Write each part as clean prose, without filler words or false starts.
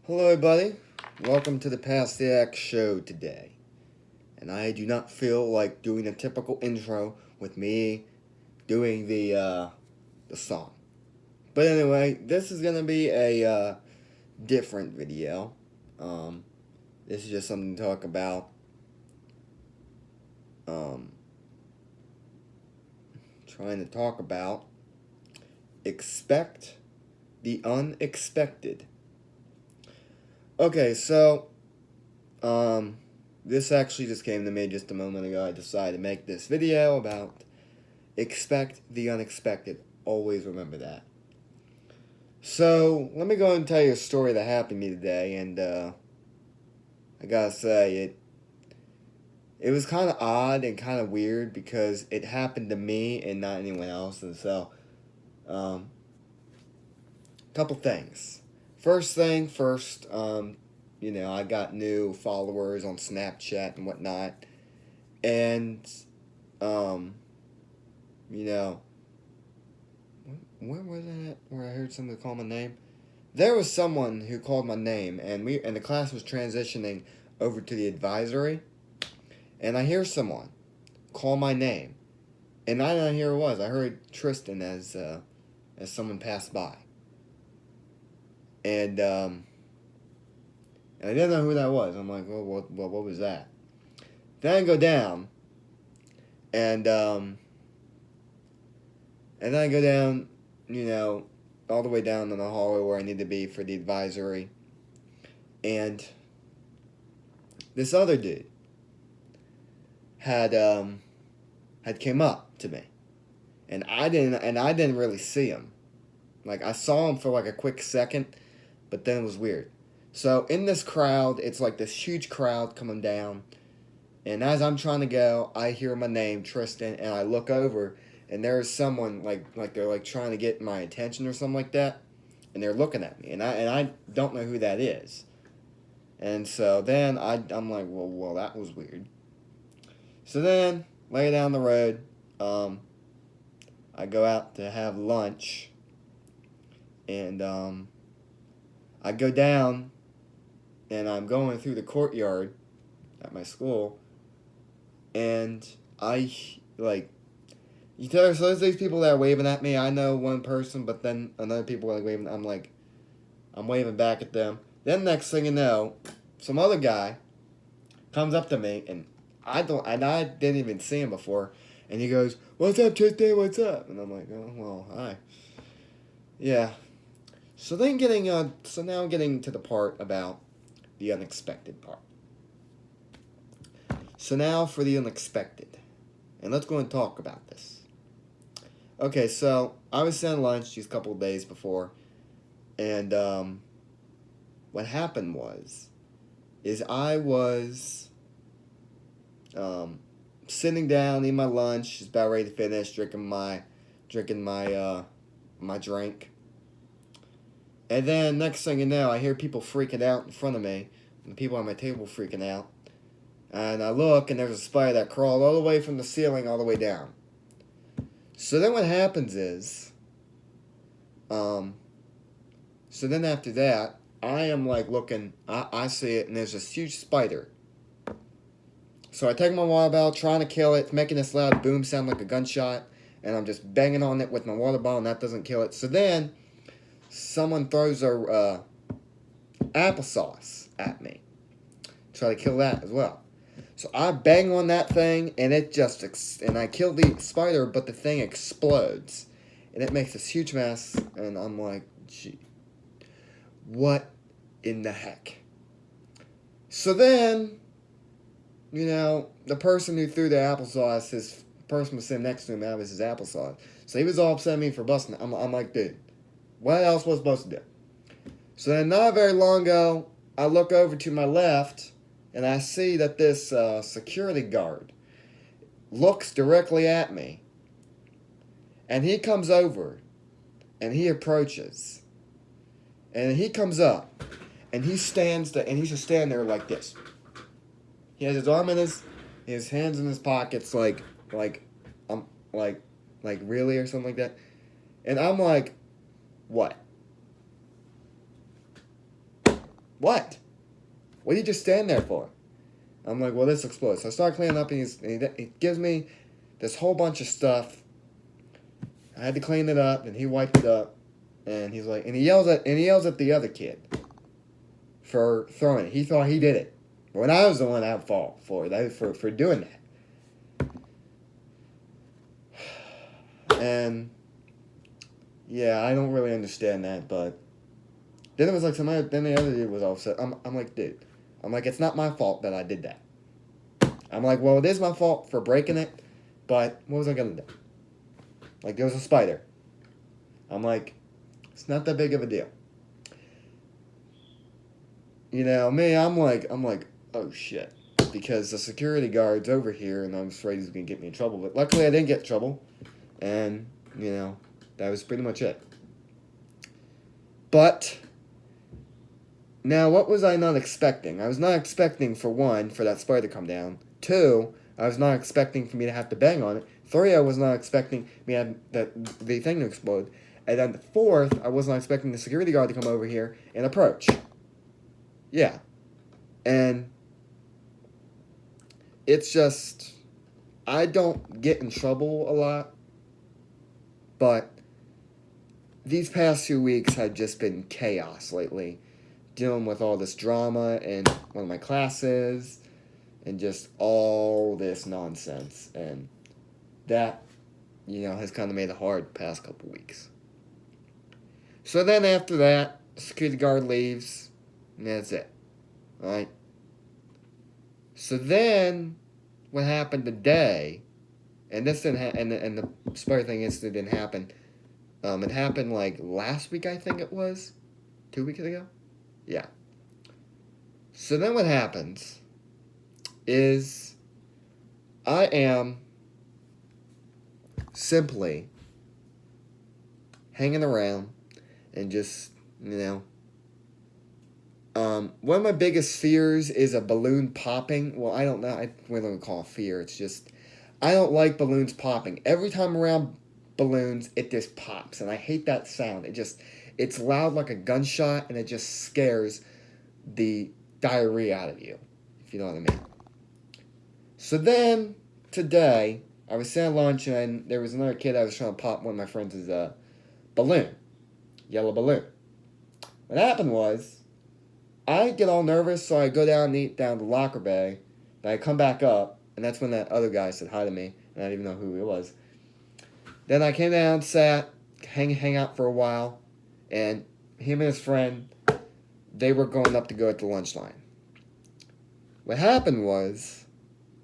Hello, everybody. Welcome to the Past the Act show today. And I do not feel like doing a typical intro with me doing the song. But anyway, this is gonna be a different video. Um, this is just something to talk about. Trying to talk about expect the unexpected. Okay, so this actually just came to me just a moment ago. I decided to make this video about expect the unexpected. Always remember that. So, let me go and tell you a story that happened to me today, and I gotta say, it was kind of odd and kind of weird because it happened to me and not anyone else, and so, couple things. First thing first, I got new followers on Snapchat and whatnot, and, you know, where was I at where I heard somebody call my name? There was someone who called my name, and the class was transitioning over to the advisory, and I hear someone call my name, and I didn't hear who it was. I heard Tristan as someone passed by, and I didn't know who that was. I'm like, well, what was that? Then I go down, and then I go down, all the way down in the hallway where I need to be for the advisory. And this other dude had came up to me, and I didn't really see him. Like, I saw him for like a quick second, but then it was weird. So in this crowd, it's like this huge crowd coming down, and as I'm trying to go, I hear my name, Tristan, and I look over, and there's someone like they're like trying to get my attention or something like that, and they're looking at me, and I don't know who that is, and so then I'm like, well that was weird. So then later down the road, I go out to have lunch, and I go down, and I'm going through the courtyard at my school, and I like. You tell so there's these people that are waving at me. I know one person, but then another people are like waving. I'm waving back at them. Then next thing you know, some other guy comes up to me, and I didn't even see him before, and he goes, "What's up, Tristan? What's up?" And I'm like, "Oh well, hi." Yeah. So now I'm getting to the part about the unexpected part. So now for the unexpected, and let's go and talk about this. Okay, so I was sent lunch these couple of days before, and what happened is I was sitting down eating my lunch, just about ready to finish, drinking my drink, and then next thing you know, I hear people freaking out in front of me, and the people on my table freaking out, and I look, and there's a spider that crawled all the way from the ceiling all the way down. So then what happens is, so then after that, I am like looking, I see it, and there's this huge spider. So I take my water bottle, trying to kill it, it's making this loud boom sound like a gunshot, and I'm just banging on it with my water bottle, and that doesn't kill it. So then, someone throws their applesauce at me. Try to kill that as well. So I bang on that thing, and and I kill the spider, but the thing explodes. And it makes this huge mess, and I'm like, gee, what in the heck? So then, the person who threw the applesauce, his person was sitting next to him, that was his applesauce. So he was all upset at me for busting it. I'm like, dude, what else was I supposed to do? So then not very long ago, I look over to my left, and I see that this security guard looks directly at me. And he comes over, and he approaches. And he comes up, and he stands there, and he's just standing there like this. He has his arm in his hands in his pockets, like really, or something like that. And I'm like, what? What? What did you just stand there for? I'm like, well, this explodes. So I start cleaning up, and he gives me this whole bunch of stuff. I had to clean it up, and he wiped it up, and he's like, and he yells at the other kid for throwing it. He thought he did it, but when I was the one at fault for doing that. And yeah, I don't really understand that, but then it was like then the other dude was all upset. I'm like, dude, I'm like, it's not my fault that I did that. I'm like, well, it is my fault for breaking it, but what was I gonna do? Like, there was a spider. I'm like, it's not that big of a deal. You know, me, I'm like, oh shit. Because the security guard's over here, and I'm afraid he's gonna get me in trouble. But luckily I didn't get in trouble. And, you know, that was pretty much it. But now, what was I not expecting? I was not expecting, for one, for that spider to come down. 2, I was not expecting for me to have to bang on it. 3, I was not expecting me to have the thing to explode. And then 4th, I was not expecting the security guard to come over here and approach. Yeah. And it's just, I don't get in trouble a lot, but these past few weeks have just been chaos lately. Dealing with all this drama in one of my classes and just all this nonsense. And that, you know, has kind of made it hard the past couple weeks. So then after that, the security guard leaves, and that's it. Alright? So then, what happened today, and this didn't and the spider thing incident didn't happen. It happened like last week, I think it was. 2 weeks ago? Yeah. So then what happens is I am simply hanging around and just, you know, one of my biggest fears is a balloon popping. Well, I don't know. I don't call it fear. It's just, I don't like balloons popping. Every time around balloons, it just pops. And I hate that sound. It's loud like a gunshot, and it just scares the diarrhea out of you, if you know what I mean. So then, today, I was sitting at lunch, and there was another kid I was trying to pop one of my friends' balloon. Yellow balloon. What happened was, I get all nervous, so I go down and eat down the locker bay. Then I come back up, and that's when that other guy said hi to me, and I didn't even know who he was. Then I came down, sat, hang out for a while, and him and his friend, they were going up to go at the lunch line. What happened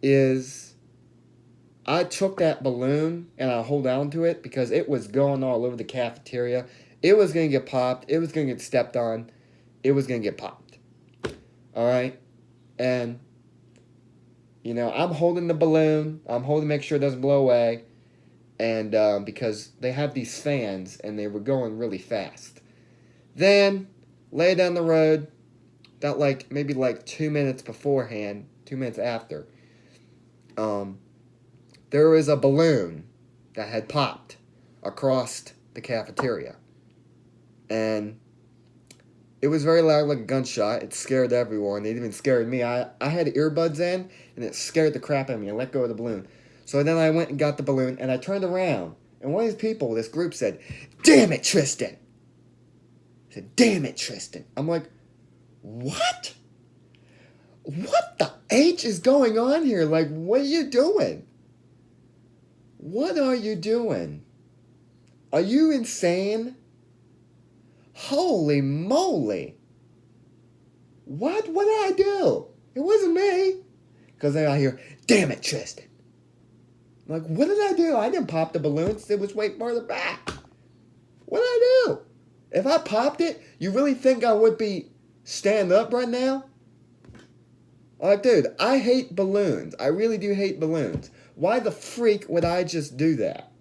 is I took that balloon and I hold on to it because it was going all over the cafeteria. It was going to get popped. It was going to get stepped on. It was going to get popped. All right? And, you know, I'm holding the balloon. I'm holding to make sure it doesn't blow away. And because they have these fans and they were going really fast. Then, lay down the road, about maybe 2 minutes beforehand, 2 minutes after, there was a balloon that had popped across the cafeteria. And it was very loud, like a gunshot. It scared everyone. It even scared me. I had earbuds in, and it scared the crap out of me. I let go of the balloon. So then I went and got the balloon, and I turned around. And one of these people, this group said, "Damn it, Tristan!" I said, "Damn it, Tristan." I'm like, what? What the H is going on here? Like, what are you doing? What are you doing? Are you insane? Holy moly. What did I do? It wasn't me. Because then I hear, "Damn it, Tristan." I'm like, what did I do? I didn't pop the balloons. It was way farther back. What did I do? If I popped it, you really think I would be standing up right now? Like, dude, I hate balloons. I really do hate balloons. Why the freak would I just do that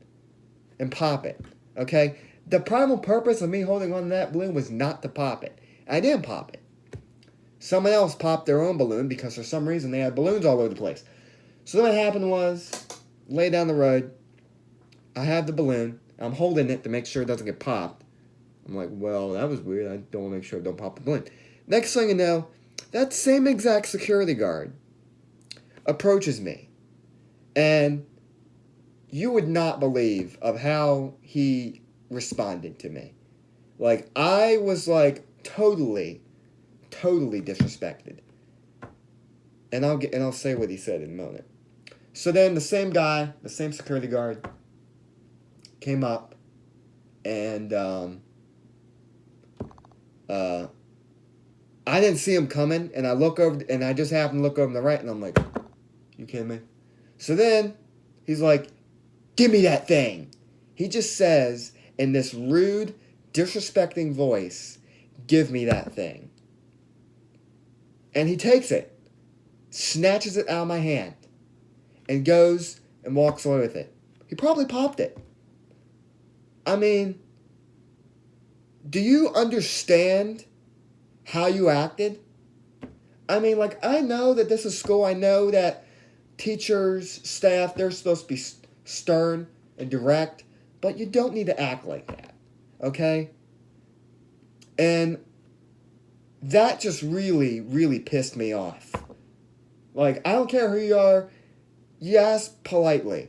and pop it? Okay? The primal purpose of me holding on to that balloon was not to pop it. I didn't pop it. Someone else popped their own balloon because for some reason they had balloons all over the place. So then what happened was, lay down the road, I have the balloon, I'm holding it to make sure it doesn't get popped. I'm like, well, that was weird. I don't want to make sure I don't pop the balloon. Next thing you know, that same exact security guard approaches me. And you would not believe of how he responded to me. Like, I was like totally disrespected. And I'll say what he said in a moment. So then the same guy, the same security guard, came up and I didn't see him coming, and I look over, and I just happened to look over on the right, and I'm like, you kidding me? So then he's like, give me that thing. He just says in this rude, disrespecting voice, give me that thing. And he takes it, snatches it out of my hand, and goes and walks away with it. He probably popped it. I mean, do you understand how you acted? I mean, like, I know that this is school. I know that teachers, staff, they're supposed to be stern and direct, but you don't need to act like that, okay? And that just really pissed me off. Like, I don't care who you are, you ask politely.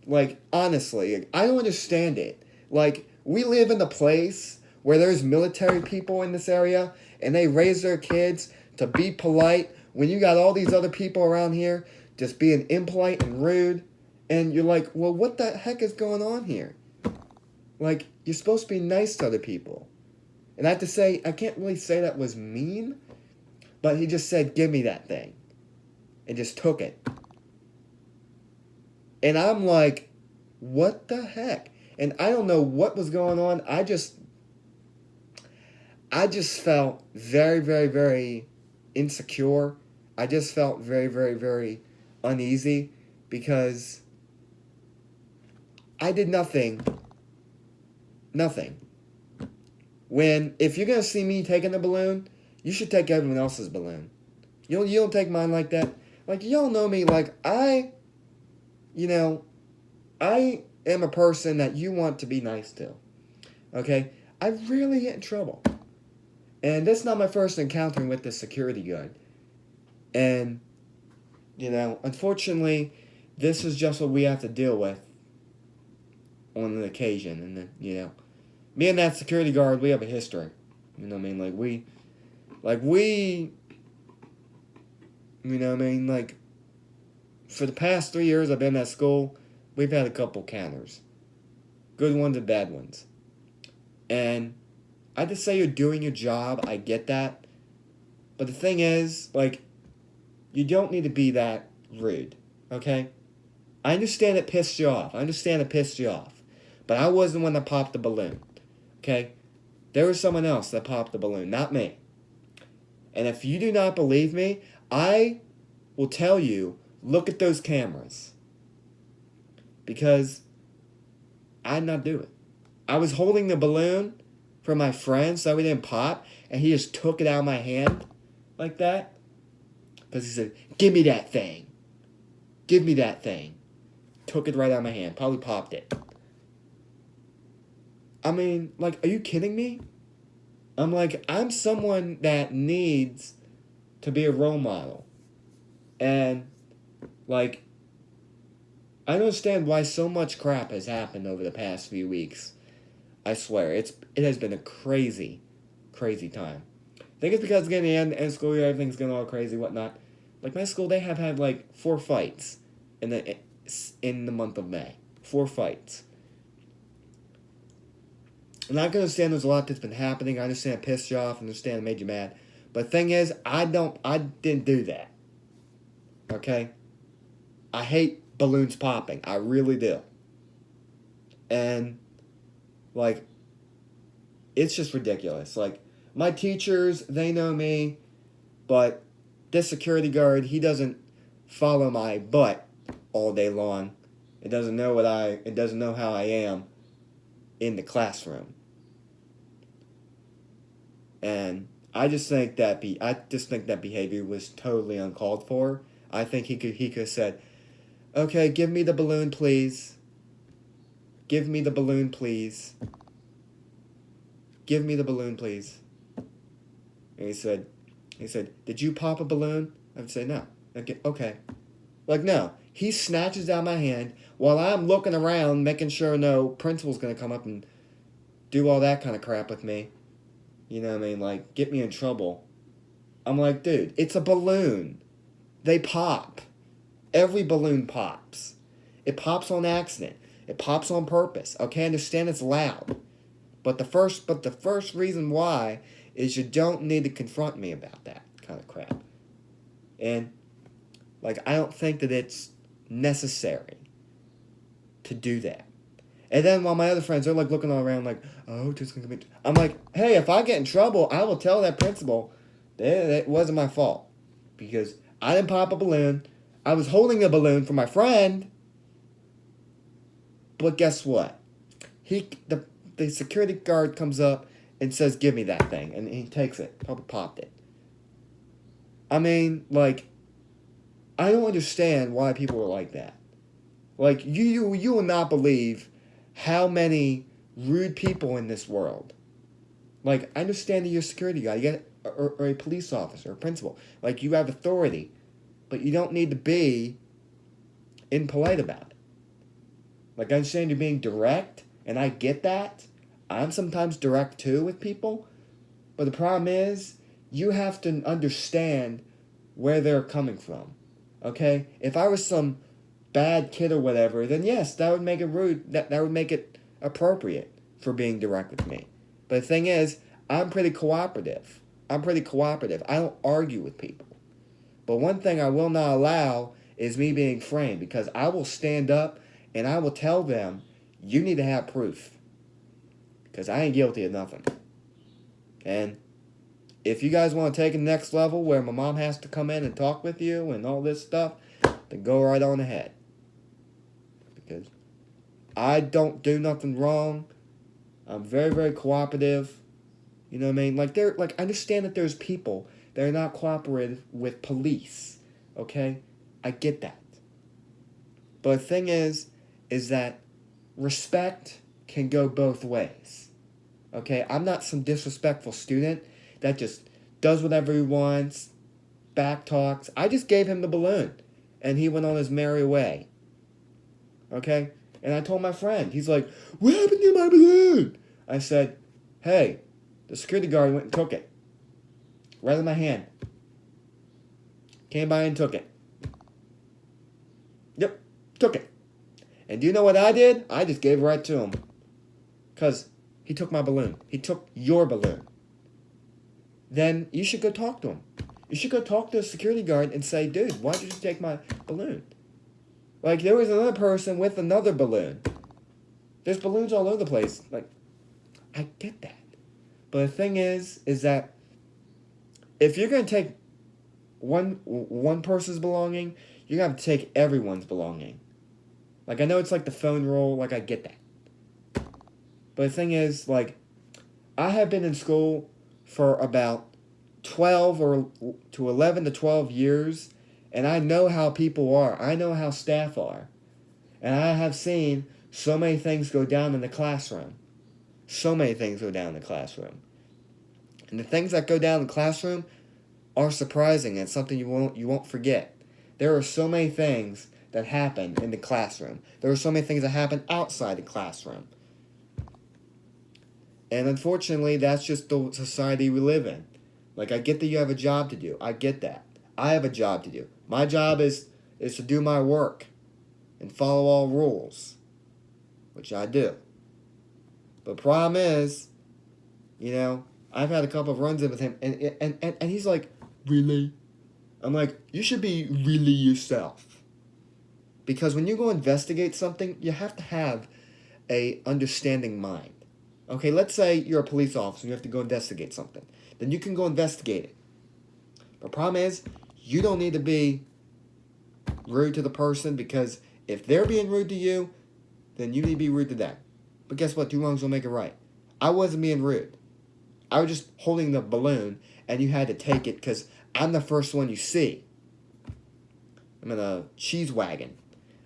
Like, honestly, I don't understand it. Like, we live in a place where there's military people in this area, and they raise their kids to be polite when you got all these other people around here just being impolite and rude, and you're like, well, what the heck is going on here? Like, you're supposed to be nice to other people. And I have to say, I can't really say that was mean, but he just said, give me that thing, and just took it. And I'm like, what the heck? And I don't know what was going on. I just felt very insecure. I just felt very uneasy because I did nothing. If you're going to see me taking the balloon, you should take everyone else's balloon. You don't take mine like that. Like, y'all know me, like, I am a person that you want to be nice to. Okay? I rarely get in trouble. And that's not my first encountering with this security guard. And, unfortunately, this is just what we have to deal with on an occasion. And then, me and that security guard, we have a history. You know what I mean? For the past 3 years I've been at school, we've had a couple counters. Good ones and bad ones. And I just say you're doing your job, I get that. But the thing is, you don't need to be that rude, okay? I understand it pissed you off. But I wasn't the one that popped the balloon, okay? There was someone else that popped the balloon, not me. And if you do not believe me, I will tell you, look at those cameras. Because I did not do it. I was holding the balloon for my friend so we didn't pop, and he just took it out of my hand like that. Because he said, give me that thing. Give me that thing. Took it right out of my hand. Probably popped it. I mean, are you kidding me? I'm someone that needs to be a role model. And, I understand why so much crap has happened over the past few weeks. I swear, it has been a crazy time. I think it's because again, the end of school year, everything's getting all crazy, whatnot. My school, they have had 4 fights in the month of May. 4 fights. And I can understand there's a lot that's been happening. I understand it pissed you off. I understand it made you mad. But the thing is, I didn't do that. Okay? I hate balloons popping. I really do. And, it's just ridiculous. My teachers, they know me, but this security guard, he doesn't follow my butt all day long. It doesn't know how I am in the classroom. And I just think that behavior was totally uncalled for. I think he could have said, okay, give me the balloon, please. Give me the balloon, please. Give me the balloon, please. And he said, did you pop a balloon? I would say, no. Okay. Like, no. He snatches out my hand while I'm looking around, making sure no principal's going to come up and do all that kind of crap with me. You know what I mean? Like, get me in trouble. I'm like, dude, it's a balloon. They pop. Every balloon pops. It pops on accident. It pops on purpose. Okay, I understand it's loud. But the first reason why is you don't need to confront me about that kind of crap. And, like, I don't think that it's necessary to do that. And then while my other friends are like looking all around like, oh, just gonna commit. I'm like, hey, if I get in trouble, I will tell that principal that it wasn't my fault. Because I didn't pop a balloon. I was holding a balloon for my friend. But guess what? The security guard comes up and says, give me that thing. And he takes it. Probably popped it. I mean, like, I don't understand why people are like that. Like, you will not believe how many rude people in this world. Like, I understand that you're a security guy, or a police officer, or a principal. Like, you have authority, but you don't need to be impolite about it. Like, I understand you're being direct, and I get that. I'm sometimes direct, too, with people. But the problem is, you have to understand where they're coming from. Okay? If I was some bad kid or whatever, then yes, that would make it rude. That would make it appropriate for being direct with me. But the thing is, I'm pretty cooperative. I don't argue with people. But one thing I will not allow is me being framed, because I will stand up and I will tell them, you need to have proof. Because I ain't guilty of nothing. And if you guys want to take it to the next level where my mom has to come in and talk with you and all this stuff, then go right on ahead. Because I don't do nothing wrong. I'm very, very cooperative. You know what I mean? Like, I understand that there's people that are not cooperative with police. Okay? I get that. But the thing is that respect can go both ways. Okay? I'm not some disrespectful student that just does whatever he wants, back talks. I just gave him the balloon, and he went on his merry way. Okay? And I told my friend, he's like, what happened to my balloon? I said, hey, the security guard went and took it. Right in my hand. Came by and took it. Yep, took it. And do you know what I did? I just gave it right to him. Because he took my balloon. He took your balloon. Then you should go talk to him. You should go talk to the security guard and say, dude, why did you take my balloon? Like, there was another person with another balloon. There's balloons all over the place. Like, I get that. But the thing is that if you're going to take one person's belonging, you're going to have to take everyone's belonging. Like, I know it's like the phone rule. Like, I get that. But the thing is, like, I have been in school for about 11 to 12 years, and I know how people are. I know how staff are. And I have seen so many things go down in the classroom. So many things go down in the classroom. And the things that go down in the classroom are surprising and something you won't forget. There are so many things that happen in the classroom. There are so many things that happen outside the classroom. And unfortunately, that's just the society we live in. Like, I get that you have a job to do. I get that. I have a job to do. My job is to do my work and follow all rules, which I do. But the problem is, I've had a couple of runs in with him, and he's like, really? I'm like, you should be really yourself. Because when you go investigate something, you have to have a understanding mind. Okay, let's say you're a police officer and you have to go investigate something. Then you can go investigate it. The problem is, you don't need to be rude to the person, because if they're being rude to you, then you need to be rude to them. But guess what? Two wrongs don't make it right. I wasn't being rude. I was just holding the balloon, and you had to take it because I'm the first one you see. I'm in a cheese wagon.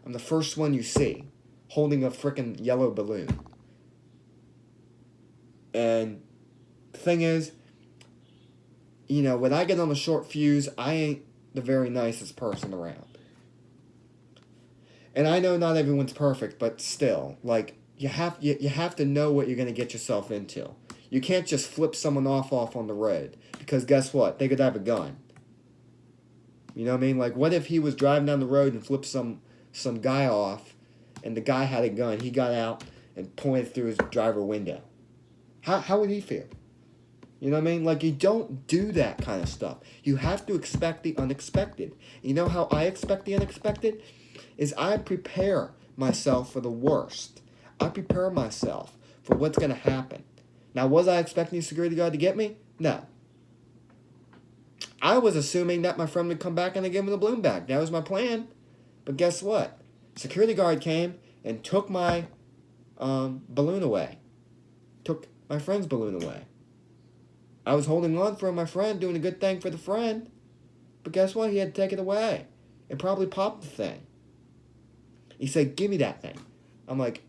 I'm the first one you see holding a freaking yellow balloon. And the thing is, when I get on a short fuse, I ain't the very nicest person around. And I know not everyone's perfect, but still, like, you have to know what you're going to get yourself into. You can't just flip someone off on the road, because guess what? They could have a gun. You know what I mean? Like, what if he was driving down the road and flipped some guy off, and the guy had a gun? He got out and pointed through his driver window. How would he feel? You know what I mean? Like, you don't do that kind of stuff. You have to expect the unexpected. You know how I expect the unexpected? Is I prepare myself for the worst. I prepare myself for what's going to happen. Now, was I expecting the security guard to get me? No. I was assuming that my friend would come back and I'd give him the balloon back. That was my plan. But guess what? Security guard came and took my balloon away. Took my friend's balloon away. I was holding on for my friend, doing a good thing for the friend. But guess what? He had to take it away. And probably popped the thing. He said, give me that thing. I'm like,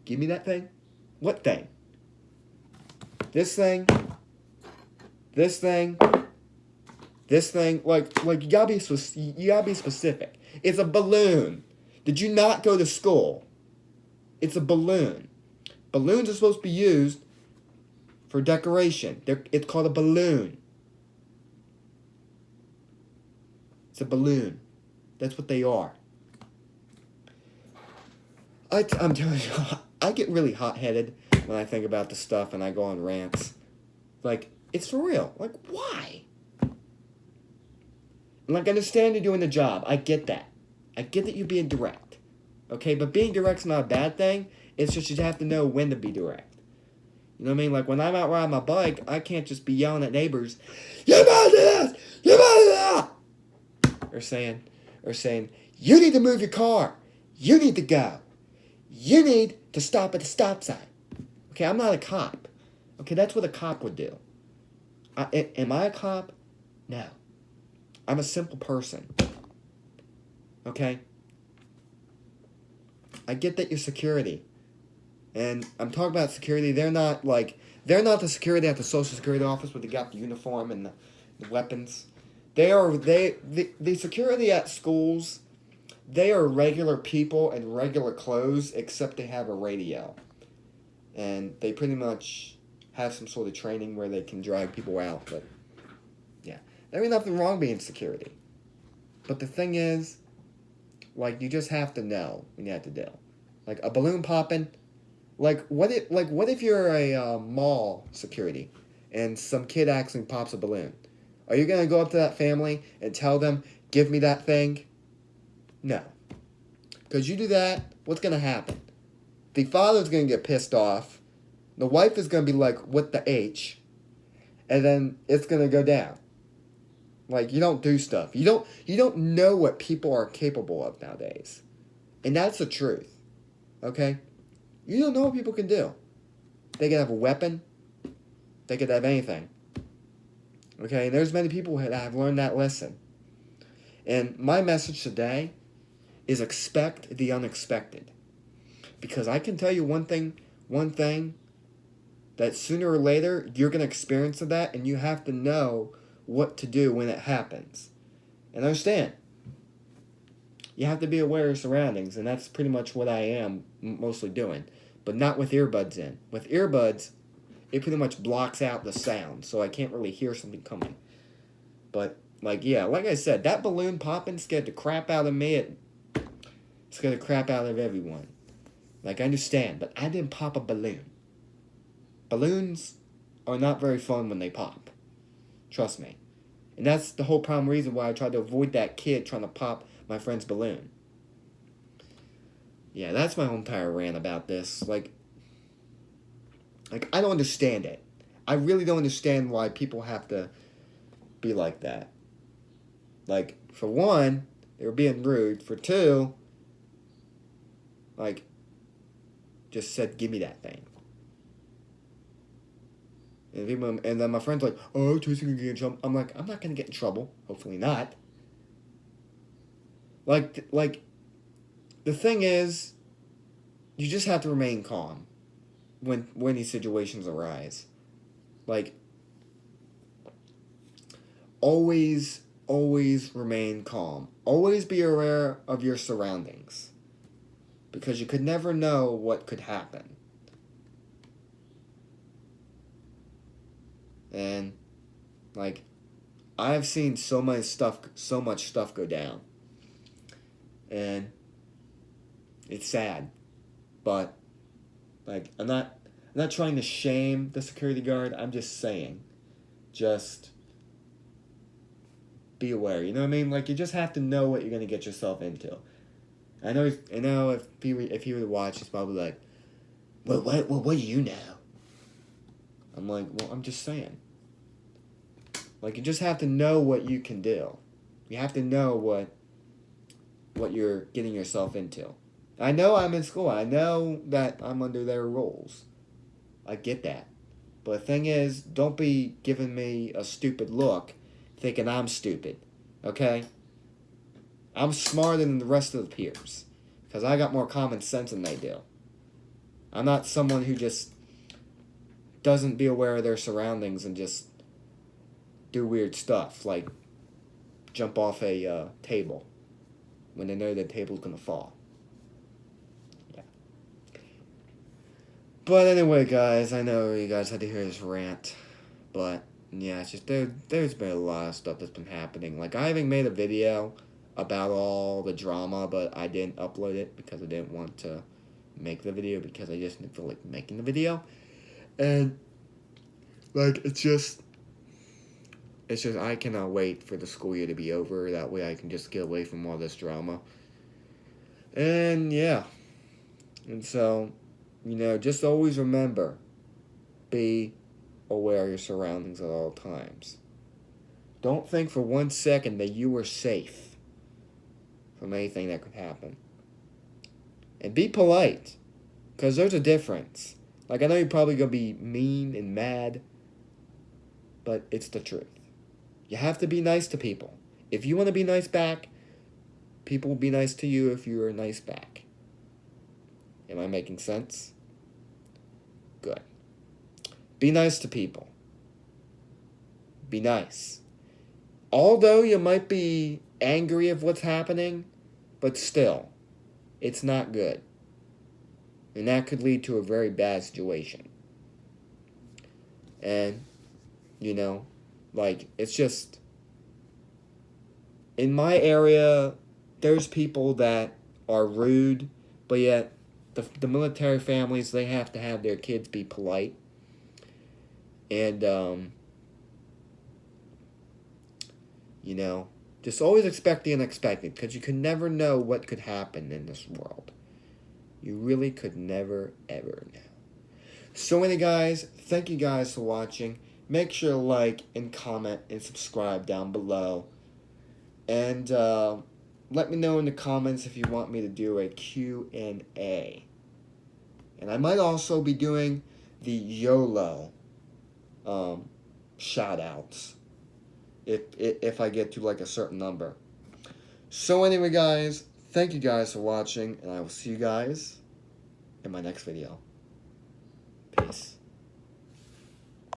give me that thing? What thing? This thing? This thing? This thing? Like you gotta be specific. It's a balloon. Did you not go to school? It's a balloon. Balloons are supposed to be used for decoration. It's called a balloon. It's a balloon. That's what they are. I'm telling you, I get really hot-headed when I think about this stuff and I go on rants. Like, it's for real. Like, why? Like, I understand you're doing the job. I get that. I get that you're being direct. Okay, but being direct's not a bad thing. It's just you have to know when to be direct. You know what I mean? Like, when I'm out riding my bike, I can't just be yelling at neighbors, "You better do this! You better do that!" Or saying, "You need to move your car. You need to go. You need to stop at the stop sign." Okay, I'm not a cop. Okay, that's what a cop would do. Am I a cop? No. I'm a simple person. Okay? I get that you're security. And I'm talking about security. They're not the security at the Social Security office where they got the uniform and the weapons. The security at schools, they are regular people in regular clothes, except they have a radio. And they pretty much have some sort of training where they can drag people out. But, yeah. There ain't nothing wrong being security. But the thing is, like, you just have to know when you have to deal. Like, a balloon popping. Like, what if you're a mall security and some kid actually pops a balloon? Are you going to go up to that family and tell them, "Give me that thing"? No. Because you do that, what's going to happen? The father's going to get pissed off. The wife is going to be like, "What the H?" And then it's going to go down. Like, you don't do stuff. You don't know what people are capable of nowadays. And that's the truth. Okay? You don't know what people can do. They could have a weapon. They could have anything. Okay? And there's many people that have learned that lesson. And my message today is expect the unexpected. Because I can tell you one thing, that sooner or later, you're going to experience that, and you have to know what to do when it happens. And understand, you have to be aware of your surroundings, and that's pretty much what I am mostly doing. But not with earbuds in. With earbuds, it pretty much blocks out the sound, so I can't really hear something coming. But, like I said, that balloon popping scared the crap out of me. It scared the crap out of everyone. Like, I understand, but I didn't pop a balloon. Balloons are not very fun when they pop. Trust me. And that's the whole prime reason why I tried to avoid that kid trying to pop my friend's balloon. Yeah, that's my whole entire rant about this. Like, I don't understand it. I really don't understand why people have to be like that. Like, for one, they were being rude. For two, like, just said, "Give me that thing." And then my friend's like, "Oh, Tracy's gonna get in trouble." I'm like, I'm not gonna get in trouble. Hopefully not. Like, the thing is, you just have to remain calm when these situations arise. Like, always, always remain calm. Always be aware of your surroundings. Because you could never know what could happen. And, like, I've seen so much stuff go down. And it's sad. But, like, I'm not trying to shame the security guard. I'm just saying. Just be aware. You know what I mean? Like, you just have to know what you're going to get yourself into. I know if he were to watch, he's probably like, what do you know? I'm like, well, I'm just saying. Like, you just have to know what you can do. You have to know what you're getting yourself into. I know I'm in school. I know that I'm under their rules. I get that. But the thing is, don't be giving me a stupid look thinking I'm stupid. Okay? I'm smarter than the rest of the peers. Because I got more common sense than they do. I'm not someone who just doesn't be aware of their surroundings and just do weird stuff. Like jump off a table when they know the table's going to fall. Yeah. But anyway, guys, I know you guys had to hear this rant. But, yeah, it's just there's been a lot of stuff that's been happening. Like, I even made a video about all the drama, but I didn't upload it because I didn't want to make the video because I just didn't feel like making the video. And, like, it's just I cannot wait for the school year to be over. That way I can just get away from all this drama. And, yeah. And so, just always remember, be aware of your surroundings at all times. Don't think for 1 second that you are safe from anything that could happen. And be polite, because there's a difference. Like, I know you're probably going to be mean and mad, but it's the truth. You have to be nice to people. If you want to be nice back, people will be nice to you if you are nice back. Am I making sense? Good. Be nice to people. Be nice. Although you might be angry of what's happening, but still, it's not good. And that could lead to a very bad situation. And, it's just, in my area, there's people that are rude, but yet the military families, they have to have their kids be polite. And, just always expect the unexpected, because you can never know what could happen in this world. You really could never, ever know. So anyway, guys, thank you guys for watching. Make sure to like and comment and subscribe down below. And let me know in the comments if you want me to do a Q&A. And I might also be doing the YOLO shout-outs if I get to like a certain number. So anyway, guys, thank you guys for watching, and I will see you guys in my next video. Peace.